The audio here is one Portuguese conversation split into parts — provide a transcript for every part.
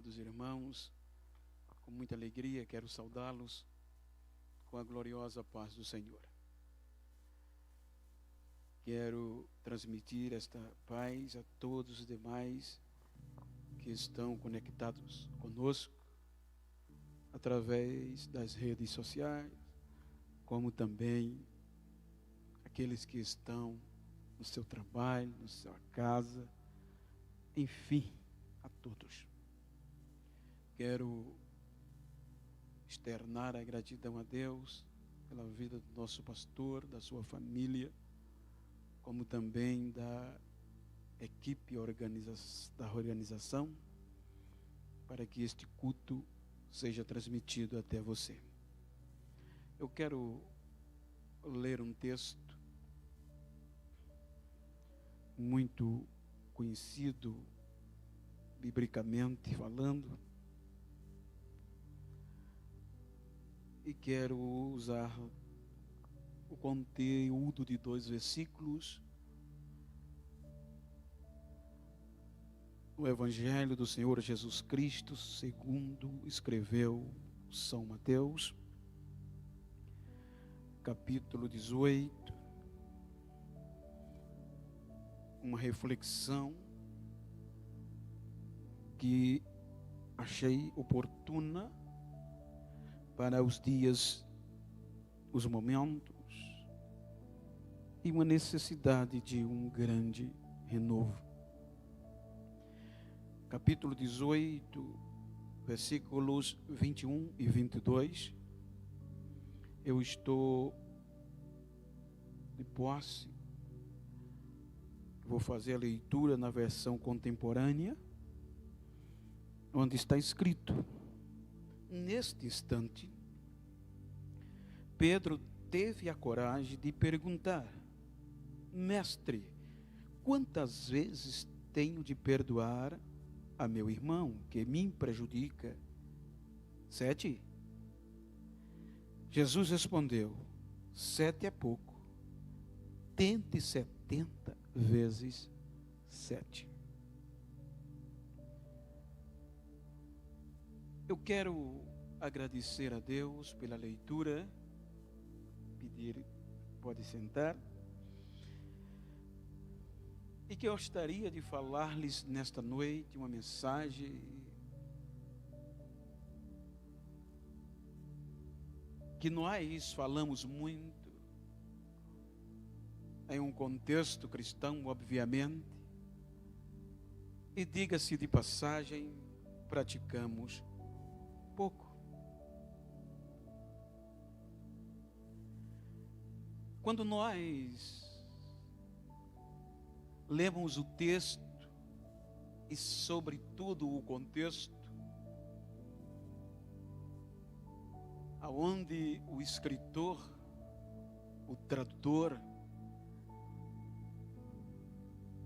Amados irmãos, com muita alegria quero saudá-los com a gloriosa paz do Senhor. Quero transmitir esta paz a todos os demais que estão conectados conosco através das redes sociais, como também aqueles que estão no seu trabalho, na sua casa, enfim, a todos. Quero externar a gratidão a Deus pela vida do nosso pastor, da sua família, como também da equipe da organização, para que este culto seja transmitido até você. Eu quero ler um texto muito conhecido, biblicamente falando, e quero usar o conteúdo de 2 versículos do Evangelho do Senhor Jesus Cristo, segundo escreveu São Mateus, capítulo 18, uma reflexão que achei oportuna para os dias, os momentos e uma necessidade de um grande renovo. Capítulo 18, versículos 21 e 22. Eu estou de posse, vou fazer a leitura na versão contemporânea, onde está escrito: neste instante, Pedro teve a coragem de perguntar: Mestre, quantas vezes tenho de perdoar a meu irmão que me prejudica? 7? Jesus respondeu: 7 é pouco. Tente 70 vezes 7. Eu quero agradecer a Deus pela leitura, pedir, pode sentar, e que eu gostaria de falar-lhes nesta noite uma mensagem que nós falamos muito em um contexto cristão, obviamente, e diga-se de passagem, praticamos pouco. Quando nós lemos o texto e, sobretudo, o contexto, aonde o escritor, o tradutor,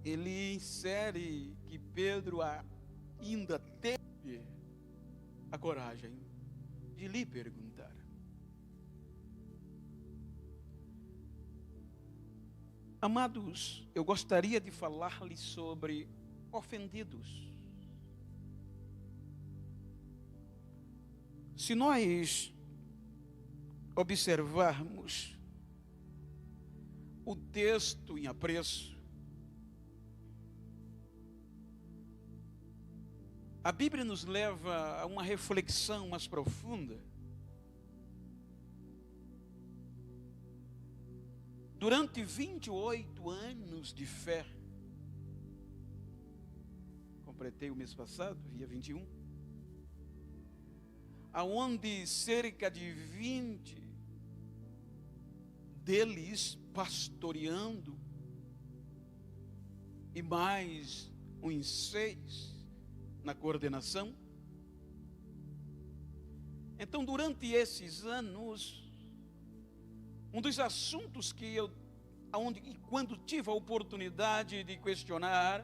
ele insere que Pedro ainda teve a coragem de lhe perguntar. Amados, eu gostaria de falar-lhes sobre ofendidos. Se nós observarmos o texto em apreço, a Bíblia nos leva a uma reflexão mais profunda. Durante 28 anos de fé, completei o mês passado, dia 21, aonde cerca de 20 deles pastoreando, e mais uns 6 na coordenação. Então, durante esses anos, um dos assuntos que quando tive a oportunidade de questionar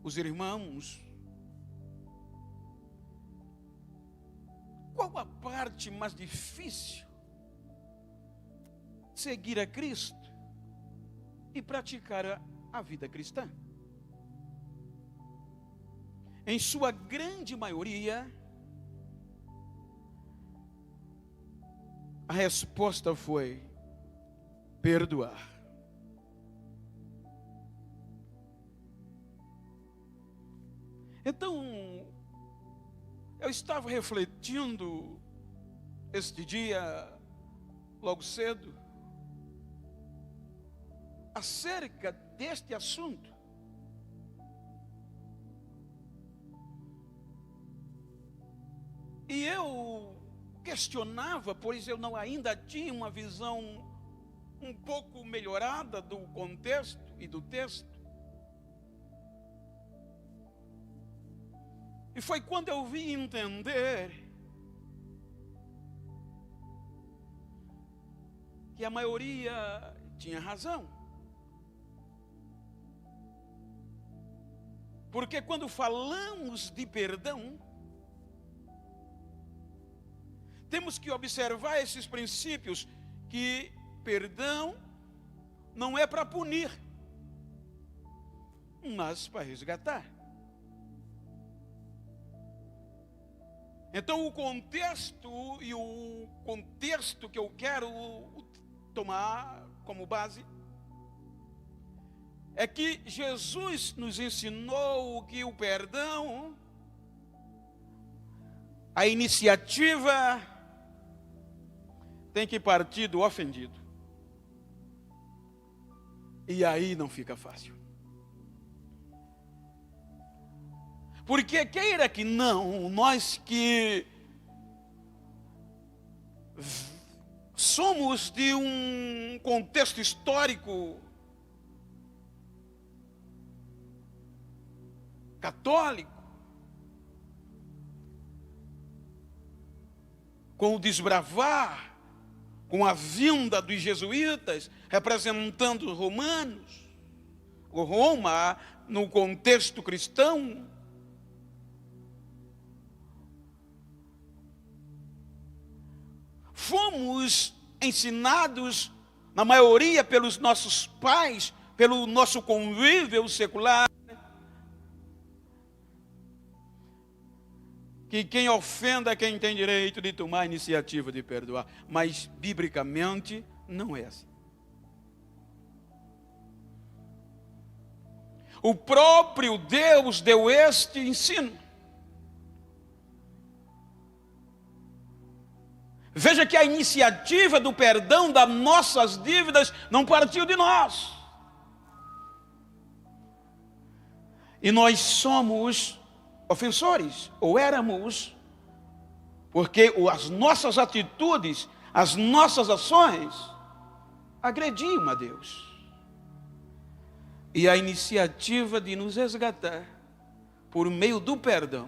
os irmãos, qual a parte mais difícil de seguir a Cristo e praticar a vida cristã? em sua grande maioria, a resposta foi perdoar. Então, eu estava refletindo este dia, logo cedo, acerca deste assunto. E eu questionava, pois eu ainda tinha uma visão um pouco melhorada do contexto e do texto. E foi quando eu vim entender que a maioria tinha razão. Porque quando falamos de perdão, temos que observar esses princípios, que perdão não é para punir, mas para resgatar. Então o contexto que eu quero tomar como base é que Jesus nos ensinou que o perdão, a iniciativa tem que partir do ofendido. E aí não fica fácil. Porque queira que não, nós que somos de um contexto histórico católico, com o desbravar, com a vinda dos jesuítas, representando os romanos, Roma no contexto cristão, fomos ensinados, na maioria pelos nossos pais, pelo nosso convívio secular, que quem ofenda é quem tem direito de tomar a iniciativa de perdoar. Mas, biblicamente, não é assim. O próprio Deus deu este ensino. Veja que a iniciativa do perdão das nossas dívidas não partiu de nós. E nós somos ofensores, ou éramos, porque as nossas atitudes, as nossas ações agrediam a Deus. E a iniciativa de nos resgatar por meio do perdão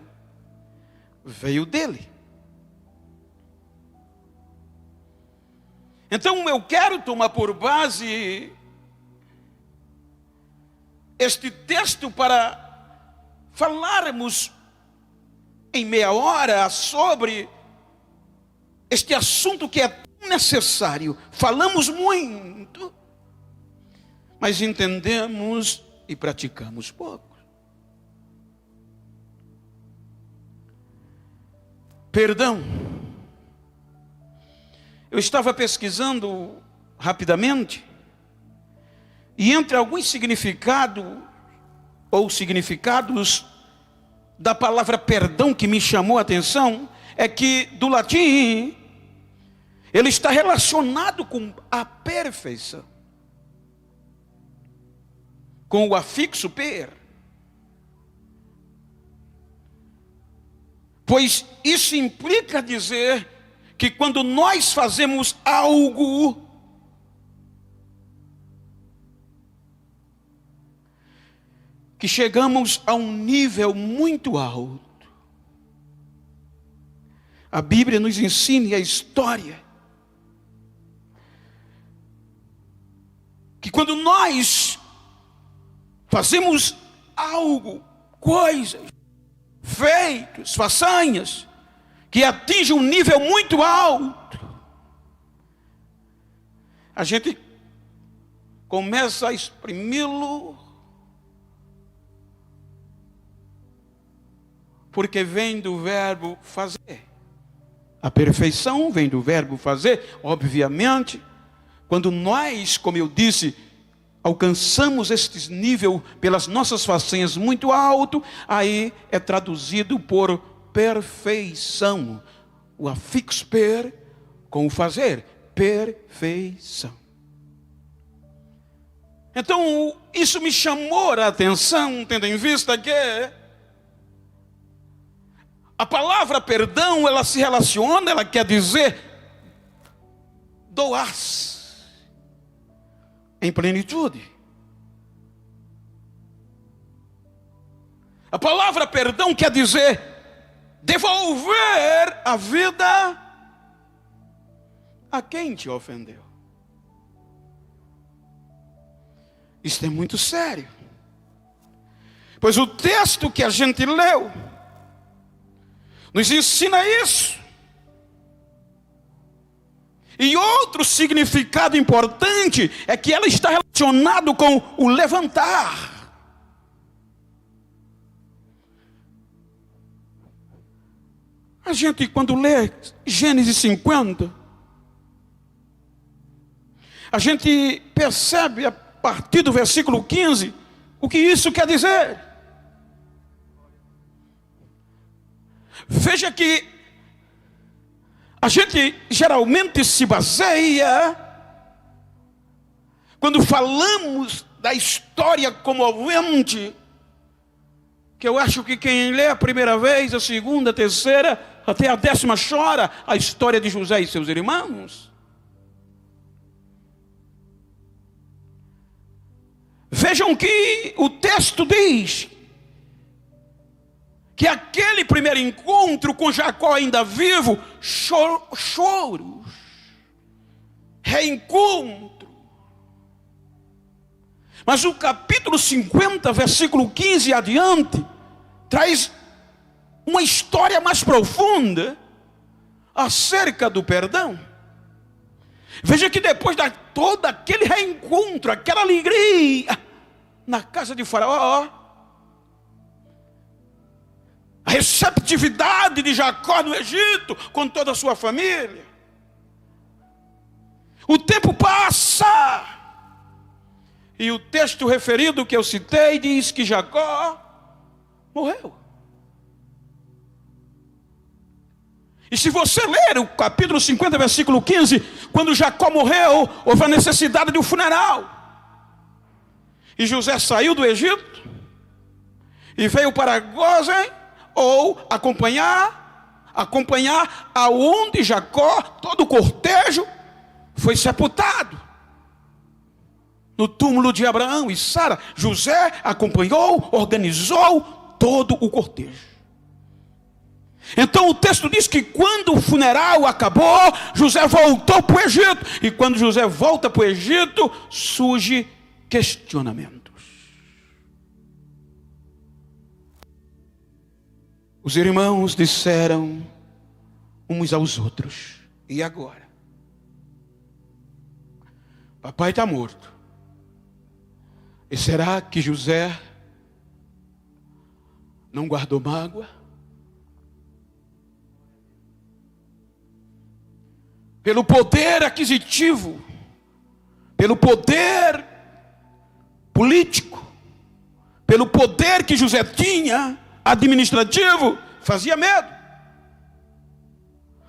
veio dele. Então eu quero tomar por base este texto para falarmos em meia hora sobre este assunto que é tão necessário. Falamos muito, mas entendemos e praticamos pouco. Perdão. Eu estava pesquisando rapidamente, e entre alguns significados da palavra perdão que me chamou a atenção, é que do latim, ele está relacionado com a perfeição, com o afixo per. Pois isso implica dizer que quando nós fazemos algo que chegamos a um nível muito alto, a Bíblia nos ensina a história que quando nós fazemos algo, coisas, feitos, façanhas, que atingem um nível muito alto, a gente começa a exprimi-lo porque vem do verbo fazer. A perfeição vem do verbo fazer, obviamente. Quando nós, como eu disse, alcançamos este nível pelas nossas façanhas muito alto, aí é traduzido por perfeição. O afixo per com o fazer, perfeição. Então, isso me chamou a atenção, tendo em vista que a palavra perdão, ela se relaciona, ela quer dizer doar-se em plenitude. A palavra perdão quer dizer devolver a vida a quem te ofendeu. Isto é muito sério, pois o texto que a gente leu nos ensina isso. E outro significado importante é que ela está relacionado com o levantar. A gente, quando lê Gênesis 50, a gente percebe a partir do versículo 15 o que isso quer dizer. Veja que a gente geralmente se baseia, quando falamos da história comovente, que eu acho que quem lê a primeira vez, a segunda, a terceira, até a 10ª chora, a história de José e seus irmãos. Vejam que o texto diz que aquele primeiro encontro com Jacó ainda vivo, choros, reencontro. Mas o capítulo 50, versículo 15 adiante, traz uma história mais profunda acerca do perdão. Veja que depois de todo aquele reencontro, aquela alegria na casa de Faraó, a receptividade de Jacó no Egito com toda a sua família, o tempo passa e o texto referido que eu citei diz que Jacó morreu. E se você ler o capítulo 50, versículo 15, quando Jacó morreu, houve a necessidade de um funeral. E José saiu do Egito e veio para Gósen, ou acompanhar aonde Jacó, todo o cortejo, foi sepultado. No túmulo de Abraão e Sara, José acompanhou, organizou todo o cortejo. Então o texto diz que quando o funeral acabou, José voltou para o Egito. E quando José volta para o Egito, surge questionamentos. Os irmãos disseram uns aos outros: e agora? Papai está morto. E será que José não guardou mágoa? Pelo poder aquisitivo, pelo poder político, pelo poder que José tinha, administrativo, fazia medo.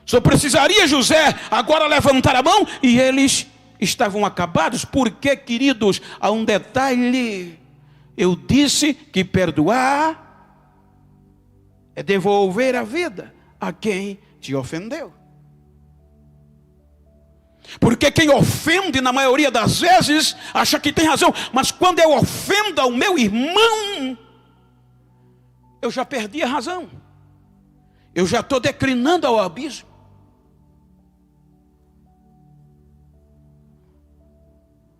Só precisaria José agora levantar a mão e eles estavam acabados. Porque, queridos, há um detalhe. Eu disse que perdoar é devolver a vida a quem te ofendeu. Porque quem ofende, na maioria das vezes, acha que tem razão. Mas quando eu ofendo ao meu irmão, eu já perdi a razão. Eu já estou declinando ao abismo.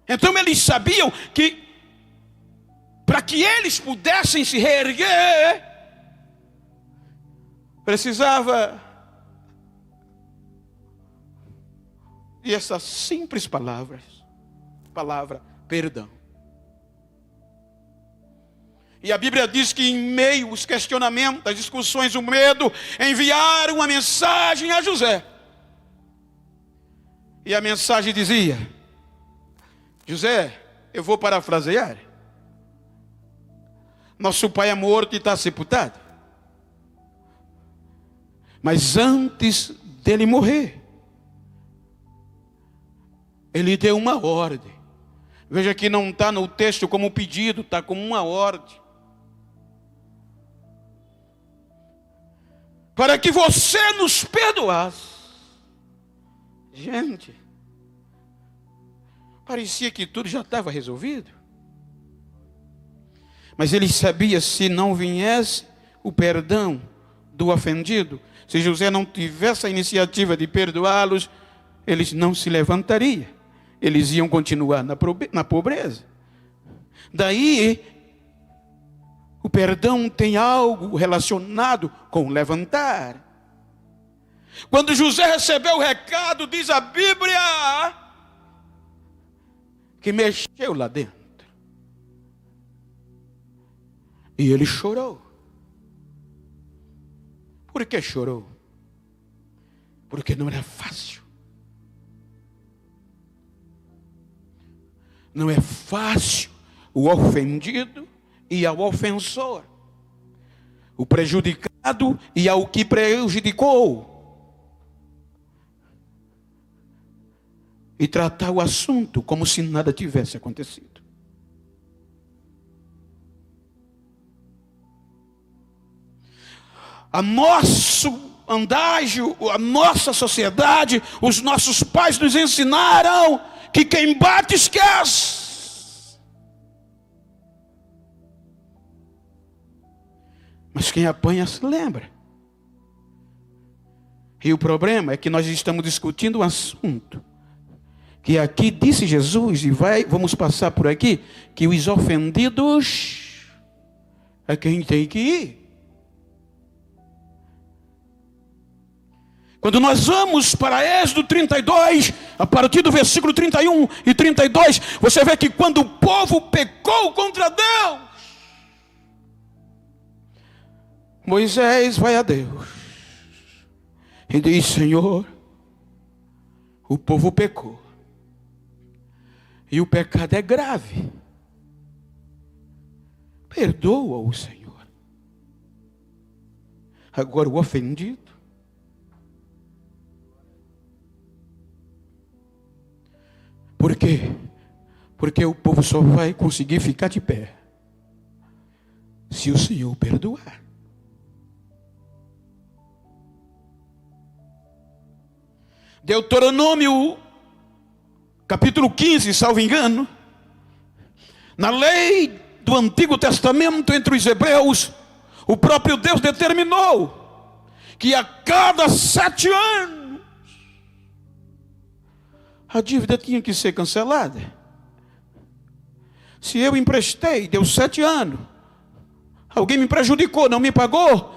Então eles sabiam que, para que eles pudessem se reerguer, precisava e essas simples palavra perdão. E a Bíblia diz que em meio aos questionamentos, às discussões, o medo, enviaram uma mensagem a José. E a mensagem dizia: José, eu vou parafrasear, nosso pai é morto e está sepultado. Mas antes dele morrer, ele deu uma ordem. Veja que não está no texto como pedido, está como uma ordem. Para que você nos perdoasse. Gente, parecia que tudo já estava resolvido. Mas ele sabia, se não viesse o perdão do ofendido, se José não tivesse a iniciativa de perdoá-los, eles não se levantariam. Eles iam continuar na pobreza. Daí, o perdão tem algo relacionado com levantar. Quando José recebeu o recado, diz a Bíblia, que mexeu lá dentro. E ele chorou. Por que chorou? Porque não era fácil. Não é fácil o ofendido e ao ofensor, o prejudicado e ao que prejudicou, e tratar o assunto como se nada tivesse acontecido. A nosso andágio, a nossa sociedade, os nossos pais nos ensinaram que quem bate esquece. Mas quem apanha se lembra. E o problema é que nós estamos discutindo um assunto que aqui disse Jesus, e vamos passar por aqui, que os ofendidos é quem tem que ir. Quando nós vamos para Êxodo 32, a partir do versículo 31 e 32, você vê que quando o povo pecou contra Deus, Moisés vai a Deus e diz: Senhor, o povo pecou, e o pecado é grave, perdoa-o, Senhor. Agora o ofendido, por quê? Porque o povo só vai conseguir ficar de pé se o Senhor perdoar. Deuteronômio, capítulo 15, salvo engano, na lei do Antigo Testamento entre os hebreus, o próprio Deus determinou que a cada 7 anos a dívida tinha que ser cancelada. Se eu emprestei, deu 7 anos, alguém me prejudicou, não me pagou,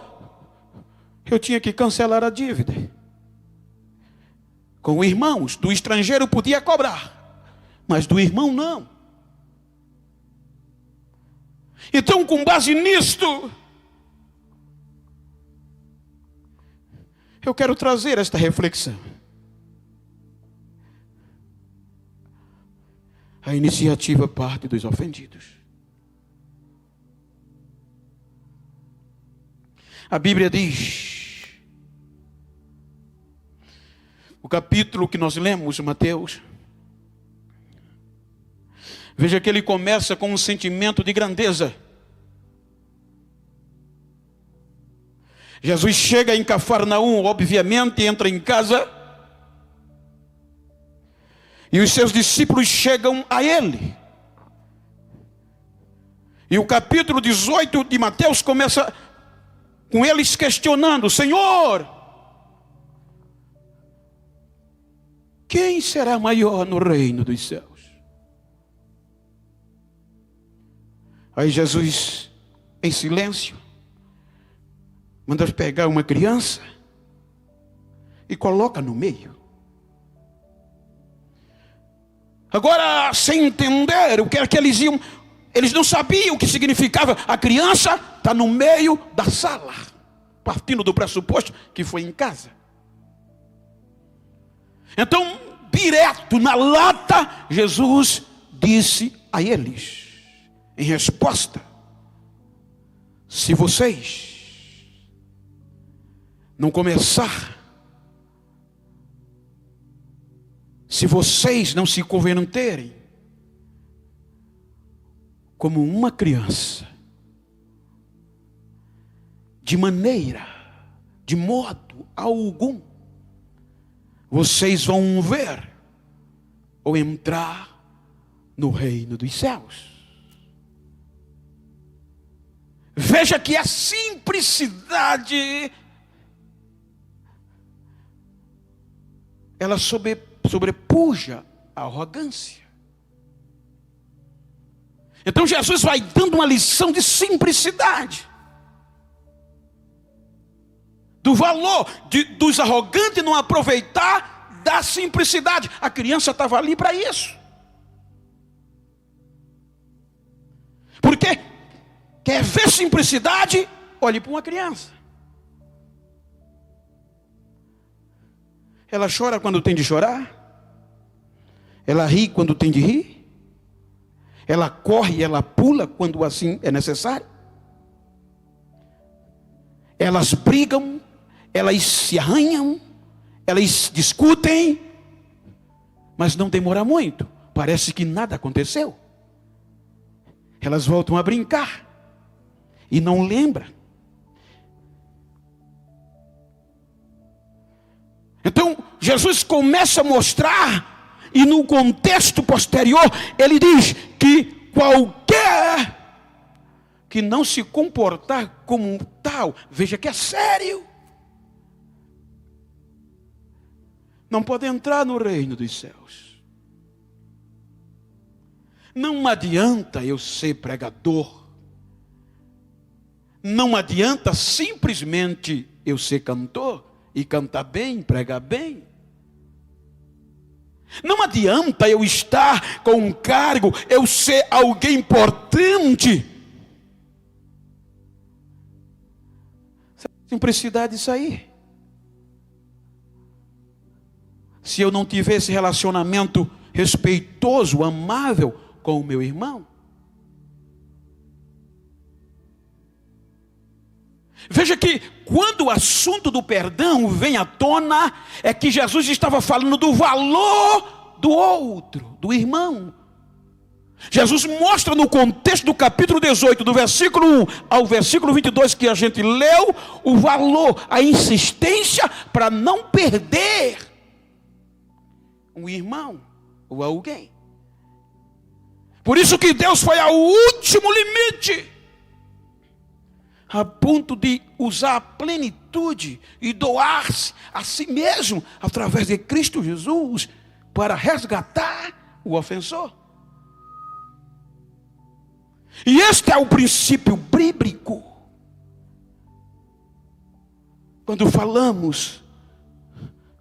eu tinha que cancelar a dívida. Com irmãos, do estrangeiro podia cobrar, mas do irmão não. Então, com base nisto, eu quero trazer esta reflexão. A iniciativa parte dos ofendidos. A Bíblia diz, o capítulo que nós lemos, Mateus, veja que ele começa com um sentimento de grandeza. Jesus chega em Cafarnaum, obviamente, entra em casa, e os seus discípulos chegam a ele. E o capítulo 18 de Mateus começa com eles questionando: Senhor, quem será maior no reino dos céus? Aí Jesus, em silêncio, manda pegar uma criança e coloca no meio. Agora, sem entender o que é que eles iam, Eles não sabiam o que significava. A criança está no meio da sala, partindo do pressuposto que foi em casa. Então, direto na lata, Jesus disse a eles, em resposta: se vocês não começar, se vocês não se converterem como uma criança, de modo algum, vocês vão ver ou entrar no reino dos céus. Veja que a simplicidade, ela sobrepuja a arrogância. Então Jesus vai dando uma lição de simplicidade, do valor dos arrogantes não aproveitar da simplicidade. A criança estava ali para isso. Porque quer ver simplicidade? Olhe para uma criança. Ela chora quando tem de chorar. Ela ri quando tem de rir. Ela corre, ela pula quando assim é necessário. Elas brigam, elas se arranham, elas discutem, mas não demora muito. Parece que nada aconteceu. Elas voltam a brincar e não lembram. Então Jesus começa a mostrar, e no contexto posterior ele diz que qualquer que não se comportar como tal, veja que é sério, não pode entrar no reino dos céus. Não adianta eu ser pregador, não adianta simplesmente eu ser cantor e cantar bem, pregar bem. Não adianta eu estar com um cargo, eu ser alguém importante. Simplicidade isso aí. Se eu não tiver esse relacionamento respeitoso, amável com o meu irmão. Veja que quando o assunto do perdão vem à tona, é que Jesus estava falando do valor do outro, do irmão. Jesus mostra no contexto do capítulo 18, do versículo 1 ao versículo 22 que a gente leu, o valor, a insistência para não perder um irmão ou alguém. Por isso que Deus foi ao último limite, a ponto de usar a plenitude e doar-se a si mesmo, através de Cristo Jesus, para resgatar o ofensor. E este é o princípio bíblico. Quando falamos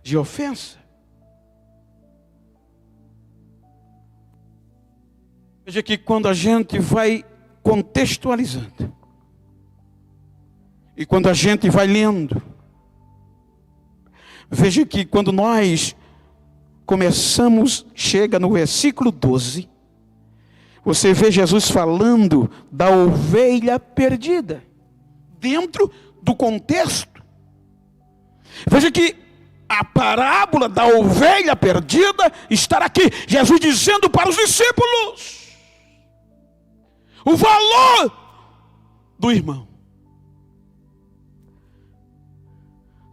de ofensa, veja que quando a gente vai contextualizando, e quando a gente vai lendo, veja que quando nós começamos, chega no versículo 12, você vê Jesus falando da ovelha perdida, dentro do contexto. Veja que a parábola da ovelha perdida está aqui, Jesus dizendo para os discípulos o valor do irmão.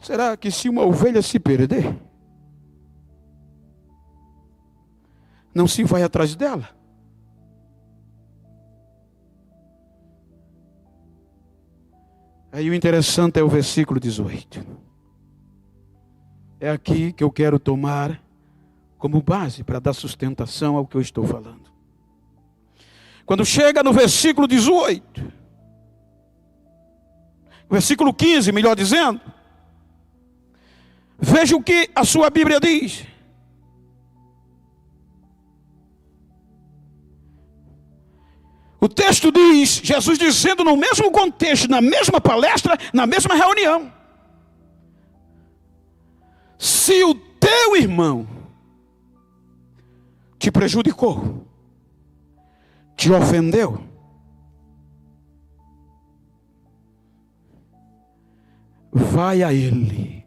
Será que se uma ovelha se perder, não se vai atrás dela? Aí o interessante é o versículo 18. É aqui que eu quero tomar como base para dar sustentação ao que eu estou falando. Quando chega no versículo 18, versículo 15, melhor dizendo, veja o que a sua Bíblia diz. O texto diz, Jesus dizendo no mesmo contexto, na mesma palestra, na mesma reunião: se o teu irmão te prejudicou, te ofendeu, vai a ele.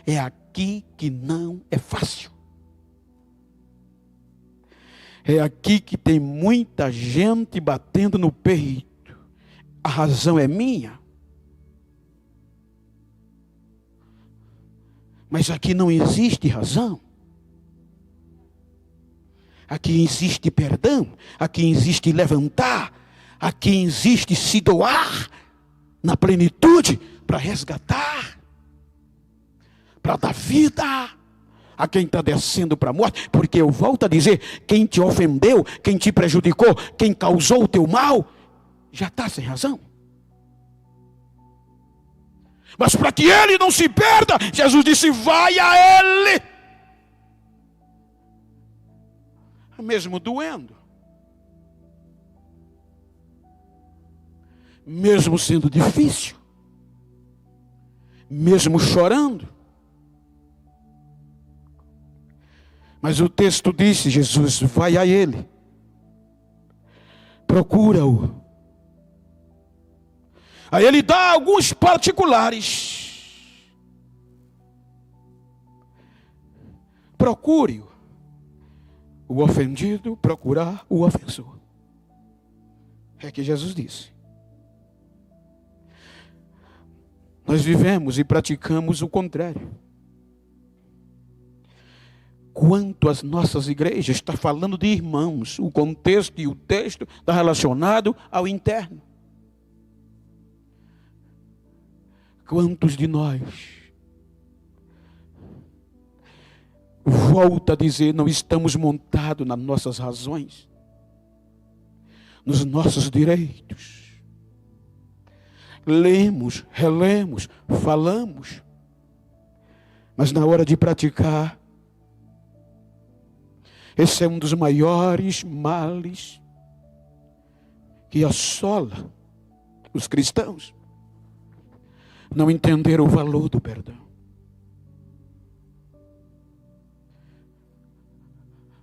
É aqui que não é fácil. É aqui que tem muita gente batendo no peito. A razão é minha. Mas aqui não existe razão. Aqui existe perdão. Aqui existe levantar. Aqui existe se doar na plenitude para resgatar, para dar vida a quem está descendo para a morte. Porque eu volto a dizer, quem te ofendeu, quem te prejudicou, quem causou o teu mal, já está sem razão. Mas para que ele não se perda, Jesus disse: vai a ele. Mesmo doendo, mesmo sendo difícil, mesmo chorando. Mas o texto disse: Jesus, vai a ele, procura-o. Aí ele dá alguns particulares: procure-o. O ofendido procurar o ofensor. É que Jesus disse. Nós vivemos e praticamos o contrário. Quanto às nossas igrejas, está falando de irmãos. O contexto e o texto está relacionado ao interno. Quantos de nós, volta a dizer, não estamos montados nas nossas razões, nos nossos direitos. Lemos, relemos, falamos, mas na hora de praticar, esse é um dos maiores males que assola os cristãos. Não entender o valor do perdão.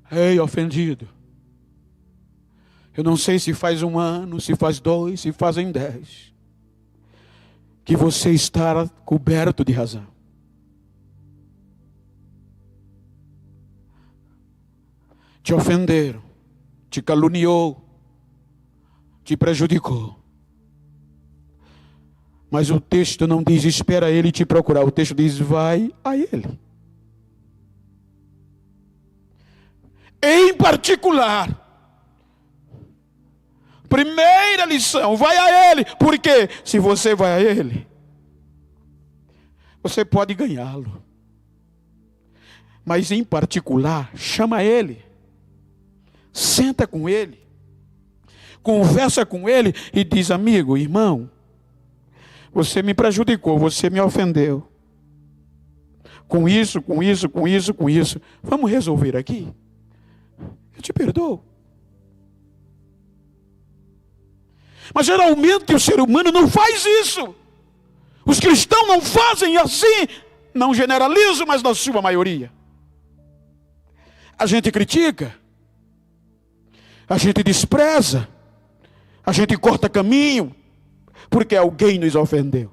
Ei, ofendido, eu não sei se faz 1 ano, se faz 2, se fazem 10, que você está coberto de razão. Te ofenderam, te caluniou, te prejudicou. Mas o texto não diz espera ele te procurar. O texto diz vai a ele. Em particular, primeira lição, vai a ele. Porque se você vai a ele, você pode ganhá-lo. Mas em particular, chama ele. Senta com ele. Conversa com ele e diz: amigo, irmão, você me prejudicou, você me ofendeu. Com isso. Vamos resolver aqui. Eu te perdoo. Mas geralmente o ser humano não faz isso. Os cristãos não fazem assim. Não generalizo, mas na sua maioria. A gente critica. A gente despreza. A gente corta caminho. Porque alguém nos ofendeu.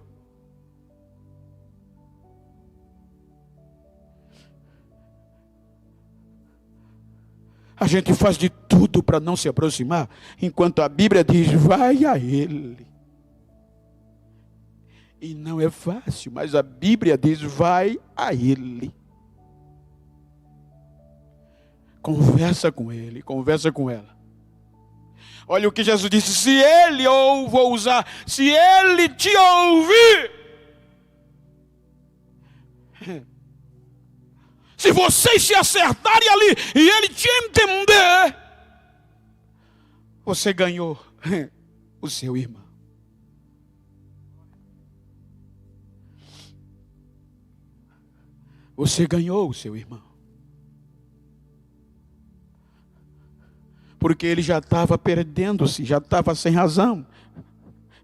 A gente faz de tudo para não se aproximar, enquanto a Bíblia diz, vai a ele. E não é fácil, mas a Bíblia diz, vai a ele. Conversa com ele, conversa com ela. Olha o que Jesus disse, se ele se ele te ouvir, se vocês se acertarem ali e ele te entender, você ganhou o seu irmão. Você ganhou o seu irmão. porque ele já estava perdendo-se, já estava sem razão.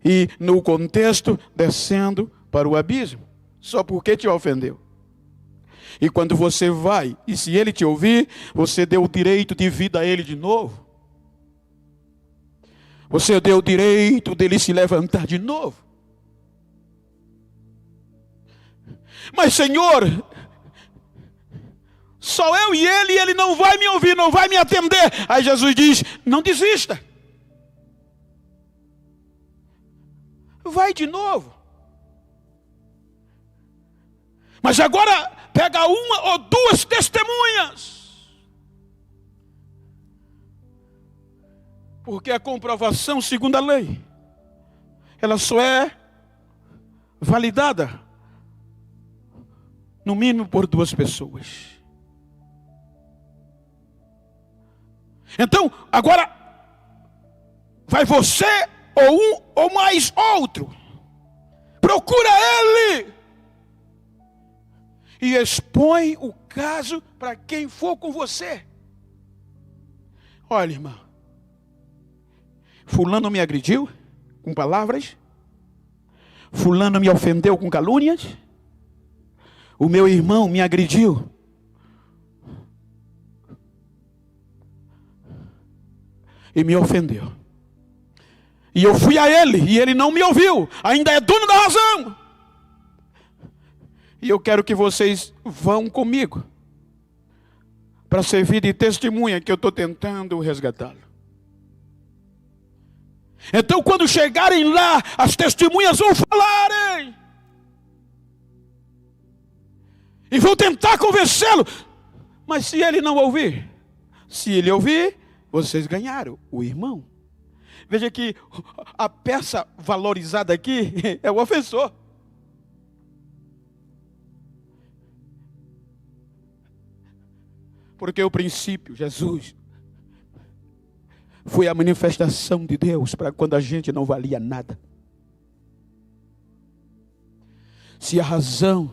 E no contexto, descendo para o abismo, só porque te ofendeu. E quando você vai, e se ele te ouvir, você deu o direito de vida a ele de novo. Você deu o direito dele se levantar de novo. Mas Senhor, só eu e ele não vai me ouvir, não vai me atender. Aí Jesus diz, não desista. Vai de novo. Mas agora pega uma ou duas testemunhas. Porque a comprovação segundo a lei, ela só é validada, no mínimo por duas pessoas. Então, agora, vai você ou um ou mais outro. Procura ele. E expõe o caso para quem for com você. Olha, irmão. Fulano me agrediu com palavras. Fulano me ofendeu com calúnias. O meu irmão me agrediu. E me ofendeu. E eu fui a ele, e ele não me ouviu. Ainda é dono da razão. E eu quero que vocês vão comigo, para servir de testemunha que eu estou tentando resgatá-lo. Então quando chegarem lá, as testemunhas vão falarem. E vão tentar convencê-lo. Mas se ele não ouvir, se ele ouvir, vocês ganharam o irmão. Veja que a peça valorizada aqui é o ofensor. Porque o princípio, Jesus, foi a manifestação de Deus para quando a gente não valia nada. Se a razão,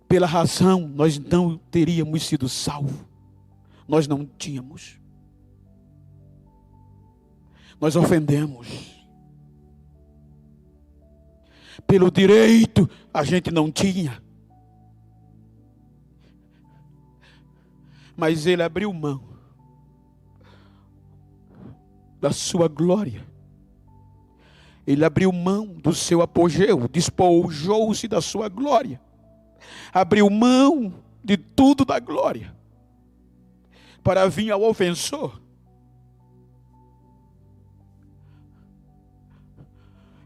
pela razão, nós não teríamos sido salvos. Nós não tínhamos. Nós ofendemos. Pelo direito, a gente não tinha. Mas ele abriu mão da sua glória. Ele abriu mão do seu apogeu, despojou-se da sua glória. Abriu mão de tudo da glória para vir ao ofensor.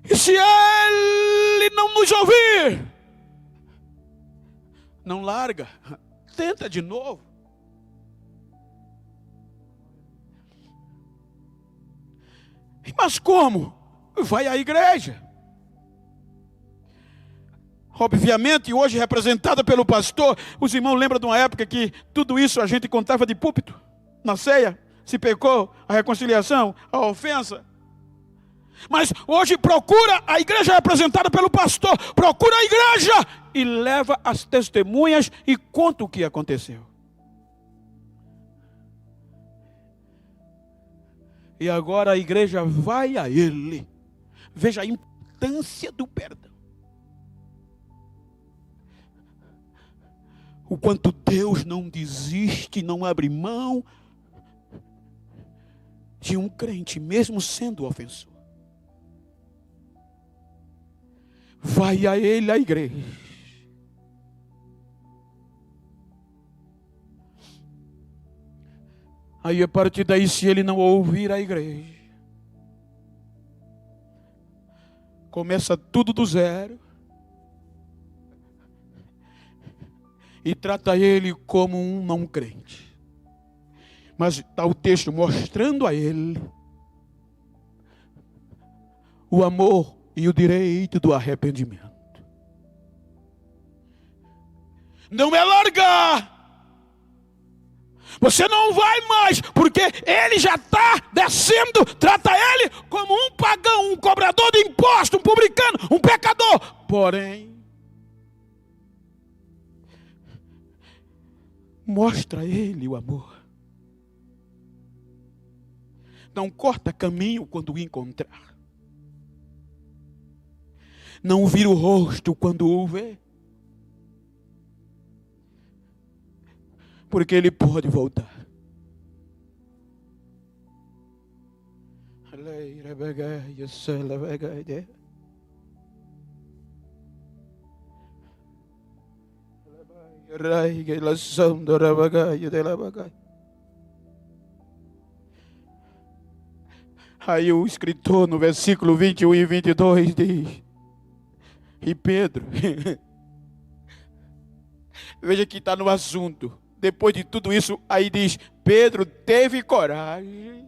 E se ele não nos ouvir, não larga, tenta de novo. Mas como? Vai à igreja. Obviamente, hoje representada pelo pastor, os irmãos lembram de uma época que tudo isso a gente contava de púlpito. Na ceia, se pecou, a reconciliação, a ofensa. Mas hoje procura a igreja representada pelo pastor, procura a igreja e leva as testemunhas e conta o que aconteceu. E agora a igreja vai a ele. Veja a importância do perdão. O quanto Deus não desiste, não abre mão de um crente, mesmo sendo ofensor. Vai a ele, a igreja. Aí a partir daí, se ele não ouvir a igreja, começa tudo do zero e trata ele como um não crente. Mas está o texto mostrando a ele o amor e o direito do arrependimento. Não é largar. Você não vai mais, porque ele já está descendo. Trata ele como um pagão, um cobrador de imposto, um publicano, um pecador. Porém, mostra a ele o amor. Não corta caminho quando o encontrar. Não vira o rosto quando o vê. Porque ele pode voltar. Aí o escritor no versículo 21 e 22 diz: e Pedro, veja que está no assunto. Depois de tudo isso, aí diz: Pedro teve coragem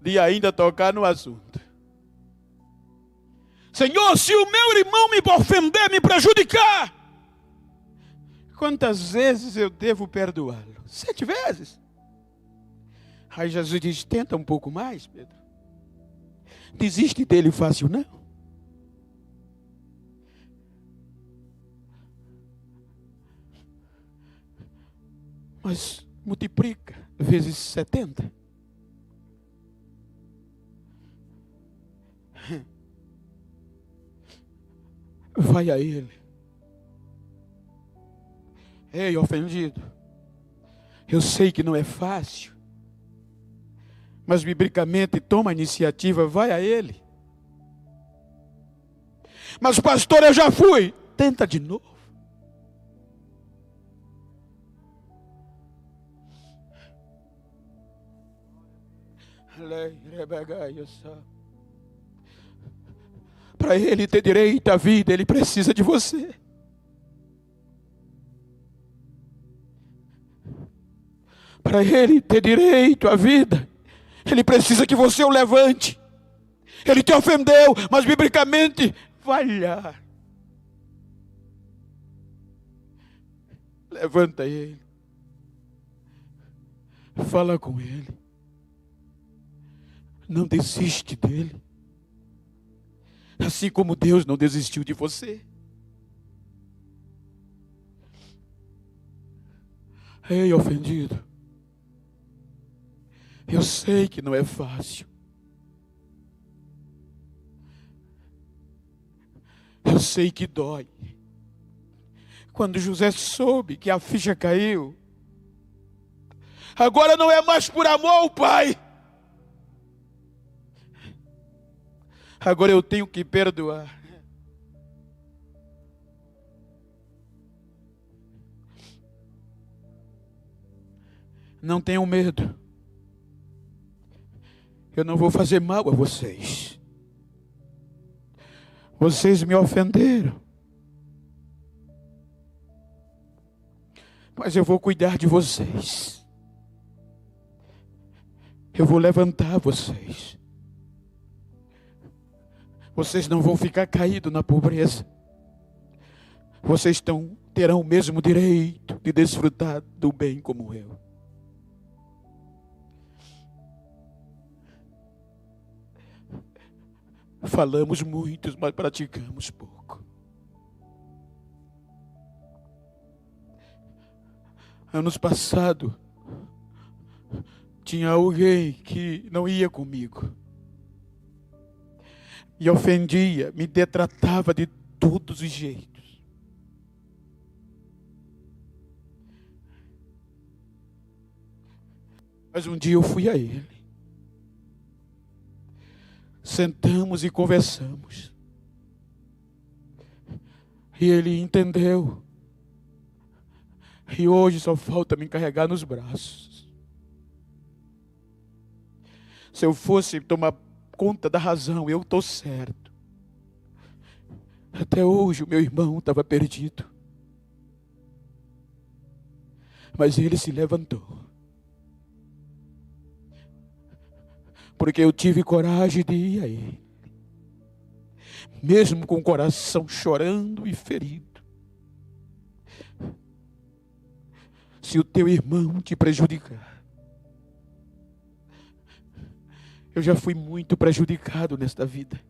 de ainda tocar no assunto. Senhor, se o meu irmão me ofender, me prejudicar, quantas vezes eu devo perdoá-lo? 7 vezes. Aí Jesus diz: tenta um pouco mais, Pedro. Desiste dele fácil, não. Mas multiplica vezes 70. Vai a ele. Ei, ofendido, eu sei que não é fácil, mas biblicamente toma a iniciativa, vai a ele. Mas pastor, eu já fui. Tenta de novo. Para ele ter direito à vida, ele precisa de você. Para ele ter direito à vida, ele precisa que você o levante. Ele te ofendeu, mas biblicamente, vai lá. Levanta ele. Fala com ele. Não desiste dele. Assim como Deus não desistiu de você. Ei, ofendido, eu sei que não é fácil. Eu sei que dói. Quando José soube que a ficha caiu, agora não é mais por amor, pai. Agora eu tenho que perdoar. Não tenham medo. Eu não vou fazer mal a vocês. Vocês me ofenderam. Mas eu vou cuidar de vocês. Eu vou levantar vocês. Vocês não vão ficar caídos na pobreza. Vocês terão o mesmo direito de desfrutar do bem como eu. Falamos muito, mas praticamos pouco. Anos passados, tinha alguém que não ia comigo. E ofendia, me detratava de todos os jeitos. Mas um dia eu fui a ele. Sentamos e conversamos. E ele entendeu. E hoje só falta me carregar nos braços. Se eu fosse tomar conta da razão, eu estou certo. Até hoje o meu irmão estava perdido. Mas ele se levantou. Porque eu tive coragem de ir a ele. Mesmo com o coração chorando e ferido. Se o teu irmão te prejudicar. Eu já fui muito prejudicado nesta vida.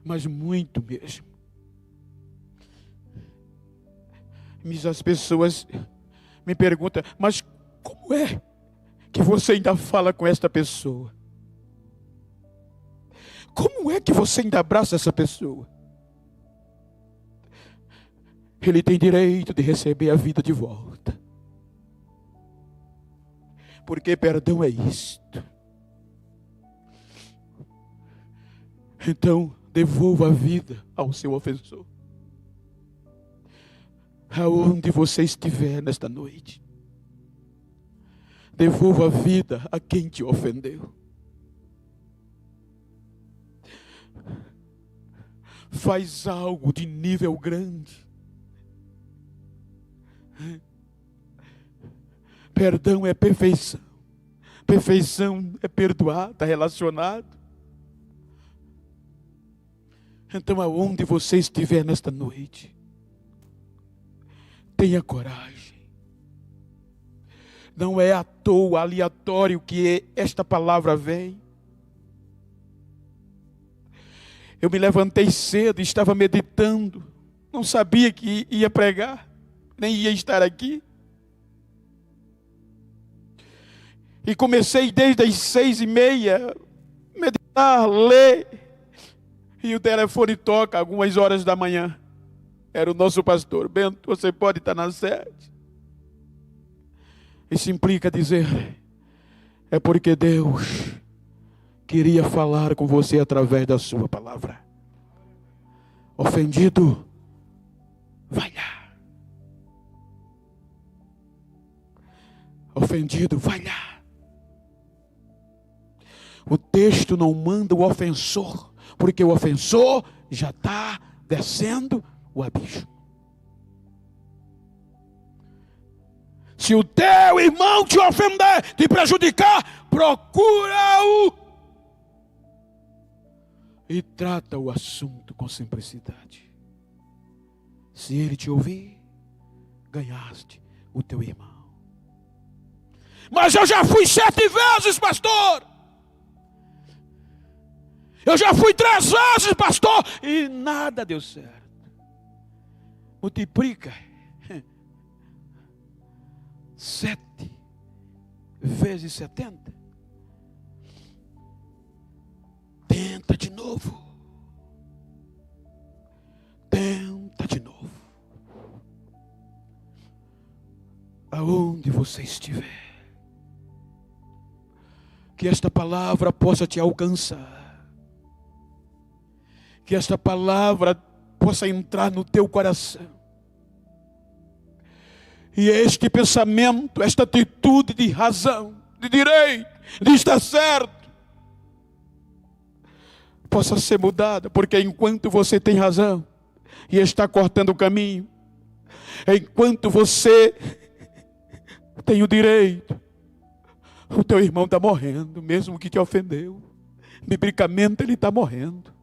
Mas muito mesmo. Mas as pessoas me pergunta: mas como é que você ainda fala com esta pessoa? Como é que você ainda abraça essa pessoa? Ele tem direito de receber a vida de volta. Porque perdão é isto. Então, devolva a vida ao seu ofensor. Aonde você estiver nesta noite, devolva a vida a quem te ofendeu. Faz algo de nível grande. Perdão é perfeição. Perfeição é perdoar, está relacionado. Então, aonde você estiver nesta noite, tenha coragem. Não é à toa, aleatório que esta palavra vem. Eu me levantei cedo e estava meditando. Não sabia que ia pregar, nem ia estar aqui. E comecei desde as 6:30, meditar, ler. E o telefone toca algumas horas da manhã. Era o nosso pastor: Bento, você pode estar na sede? Isso implica dizer: é porque Deus queria falar com você através da sua palavra. Ofendido, vai lá. Ofendido, vai lá. O texto não manda o ofensor, porque o ofensor já está descendo o abismo. Se o teu irmão te ofender, te prejudicar, procura-o e trata o assunto com simplicidade. Se ele te ouvir, ganhaste o teu irmão. Mas eu já fui 7 vezes, pastor. Eu já fui 3 vezes, pastor, e nada deu certo. Multiplica 7 vezes 70. Tenta de novo. Tenta de novo. Aonde você estiver, que esta palavra possa te alcançar. Que esta palavra possa entrar no teu coração. E este pensamento, esta atitude de razão, de direito, de estar certo, possa ser mudada. Porque enquanto você tem razão e está cortando o caminho, enquanto você tem o direito, o teu irmão está morrendo, mesmo que te ofendeu. Biblicamente ele está morrendo.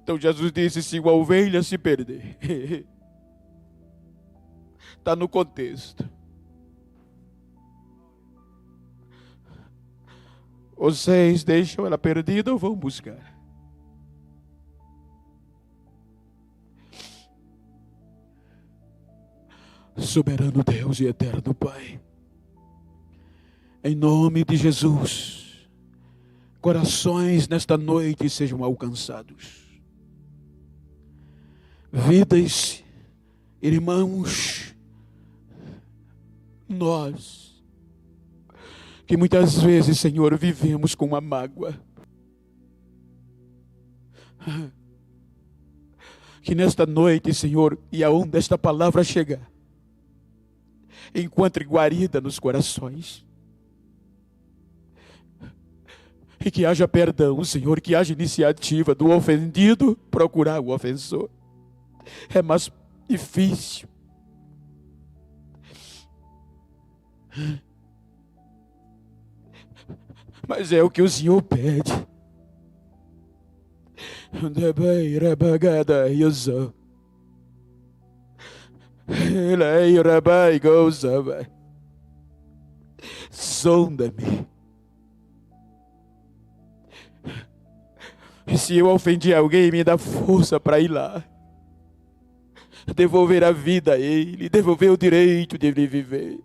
Então Jesus disse: se uma ovelha se perder, está no contexto. Vocês deixam ela perdida ou vão buscar? Soberano Deus e eterno Pai, em nome de Jesus, corações nesta noite sejam alcançados. Vidas, irmãos, nós, que muitas vezes, Senhor, vivemos com uma mágoa, que nesta noite, Senhor, e aonde esta palavra chegar, encontre guarida nos corações, e que haja perdão, Senhor, que haja iniciativa do ofendido procurar o ofensor. É mais difícil. Mas é o que o Senhor pede. Sonda-me. se eu ofendi alguém, me dá força para ir lá, devolver a vida a ele, devolver o direito de ele viver.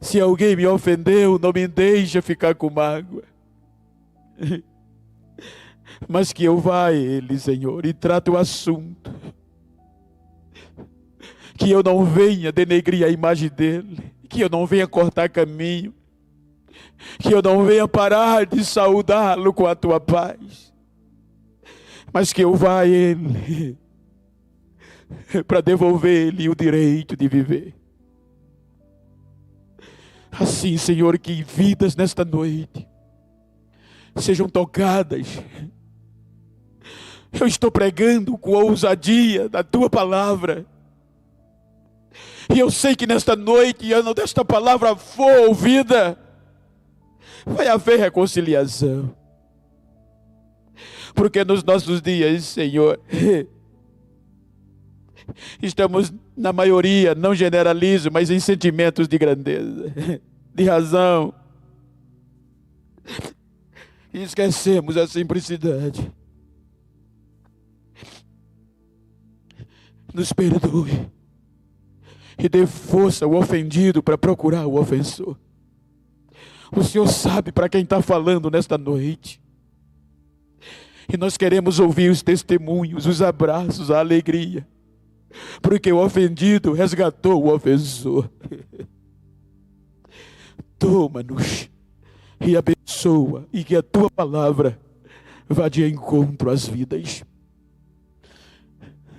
Se alguém me ofendeu, não me deixa ficar com mágoa, mas que eu vá a ele, Senhor, e trate o assunto. Que eu não venha denegrir a imagem dele, que eu não venha cortar caminho, que eu não venha parar de saudá-lo com a tua paz, mas que eu vá a ele para devolver-lhe o direito de viver. Assim, Senhor, que vidas nesta noite sejam tocadas. Eu estou pregando com ousadia da tua palavra, e eu sei que nesta noite, quando esta palavra for ouvida, vai haver reconciliação. Porque nos nossos dias, Senhor, estamos na maioria, não generalizo, mas em sentimentos de grandeza, de razão. E esquecemos a simplicidade. Nos perdoe e dê força ao ofendido para procurar o ofensor. O Senhor sabe para quem está falando nesta noite. E nós queremos ouvir os testemunhos, os abraços, a alegria, porque o ofendido resgatou o ofensor. Toma-nos e abençoa, e que a tua palavra vá de encontro às vidas.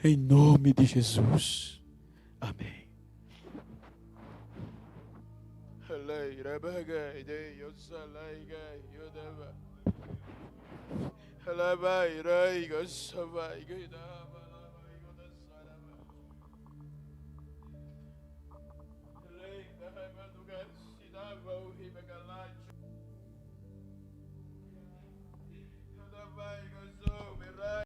Em nome de Jesus. Amém.